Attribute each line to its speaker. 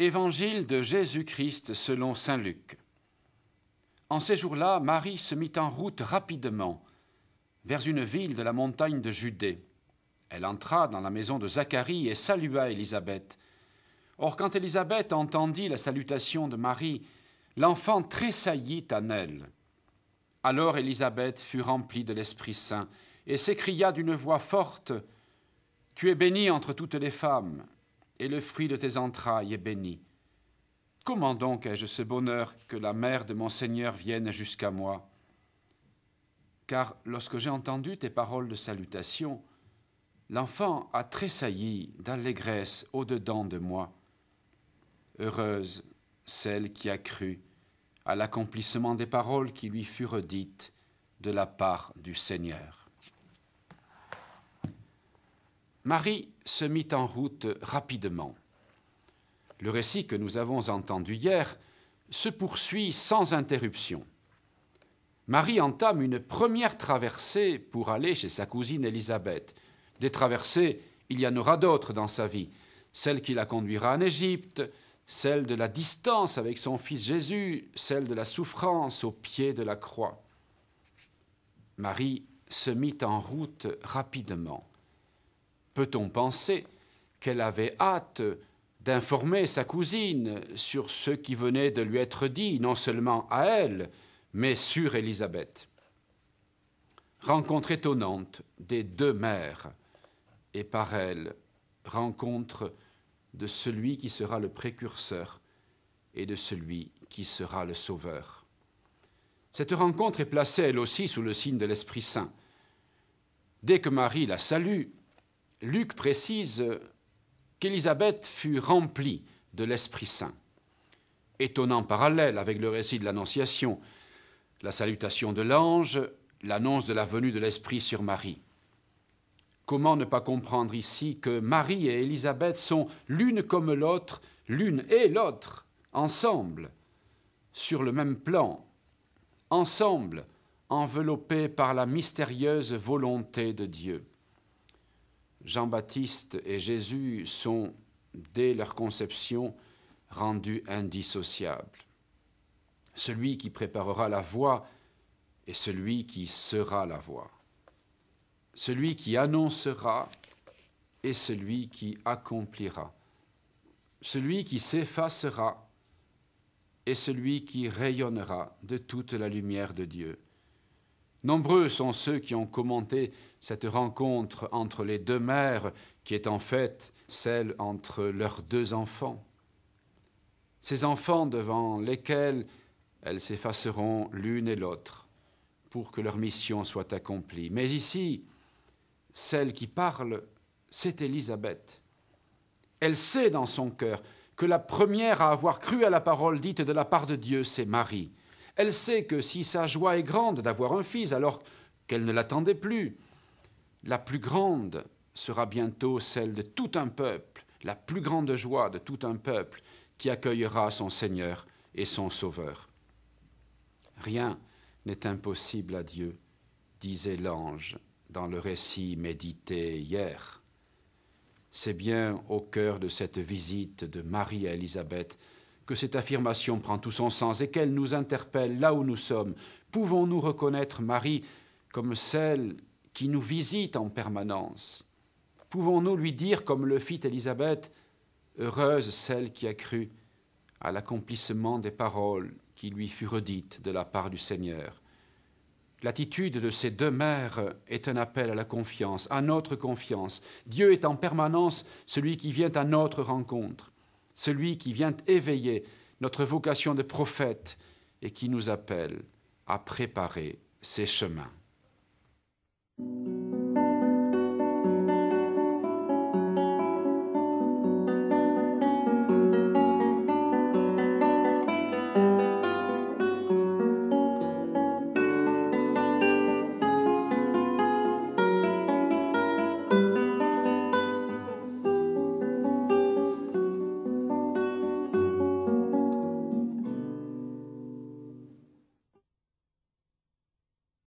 Speaker 1: Évangile de Jésus-Christ selon saint Luc. En ces jours-là, Marie se mit en route rapidement vers une ville de la montagne de Judée. Elle entra dans la maison de Zacharie et salua Élisabeth. Or, quand Élisabeth entendit la salutation de Marie, l'enfant tressaillit en elle. Alors Élisabeth fut remplie de l'Esprit Saint et s'écria d'une voix forte : « Tu es bénie entre toutes les femmes, et le fruit de tes entrailles est béni. Comment donc ai-je ce bonheur que la mère de mon Seigneur vienne jusqu'à moi ? Car lorsque j'ai entendu tes paroles de salutation, l'enfant a tressailli d'allégresse au-dedans de moi. Heureuse celle qui a cru à l'accomplissement des paroles qui lui furent dites de la part du Seigneur. » Marie se mit en route rapidement. Le récit que nous avons entendu hier se poursuit sans interruption. Marie entame une première traversée pour aller chez sa cousine Élisabeth. Des traversées, il y en aura d'autres dans sa vie. Celle qui la conduira en Égypte, celle de la distance avec son fils Jésus, celle de la souffrance au pied de la croix. Marie se mit en route rapidement. Peut-on penser qu'elle avait hâte d'informer sa cousine sur ce qui venait de lui être dit, non seulement à elle, mais sur Élisabeth. Rencontre étonnante des deux mères, et par elle, rencontre de celui qui sera le précurseur et de celui qui sera le sauveur. Cette rencontre est placée elle aussi sous le signe de l'Esprit Saint. Dès que Marie la salue, Luc précise qu'Élisabeth fut remplie de l'Esprit Saint. Étonnant parallèle avec le récit de l'Annonciation, la salutation de l'ange, l'annonce de la venue de l'Esprit sur Marie. Comment ne pas comprendre ici que Marie et Élisabeth sont l'une comme l'autre, l'une et l'autre, ensemble, sur le même plan, ensemble, enveloppées par la mystérieuse volonté de Dieu. Jean-Baptiste et Jésus sont, dès leur conception, rendus indissociables. Celui qui préparera la voie et celui qui sera la voie. Celui qui annoncera et celui qui accomplira. Celui qui s'effacera et celui qui rayonnera de toute la lumière de Dieu. Nombreux sont ceux qui ont commenté cette rencontre entre les deux mères, qui est en fait celle entre leurs deux enfants. Ces enfants devant lesquels elles s'effaceront l'une et l'autre pour que leur mission soit accomplie. Mais ici, celle qui parle, c'est Élisabeth. Elle sait dans son cœur que la première à avoir cru à la parole dite de la part de Dieu, c'est Marie. Elle sait que si sa joie est grande d'avoir un fils alors qu'elle ne l'attendait plus, la plus grande sera bientôt celle de tout un peuple, la plus grande joie de tout un peuple qui accueillera son Seigneur et son Sauveur. Rien n'est impossible à Dieu, disait l'ange dans le récit médité hier. C'est bien au cœur de cette visite de Marie à Élisabeth que cette affirmation prend tout son sens et qu'elle nous interpelle là où nous sommes. Pouvons-nous reconnaître Marie comme celle qui nous visite en permanence? Pouvons-nous lui dire, comme le fit Élisabeth, « Heureuse celle qui a cru à l'accomplissement des paroles qui lui furent dites de la part du Seigneur ». L'attitude de ces deux mères est un appel à la confiance, à notre confiance. Dieu est en permanence celui qui vient à notre rencontre, celui qui vient éveiller notre vocation de prophète et qui nous appelle à préparer ses chemins.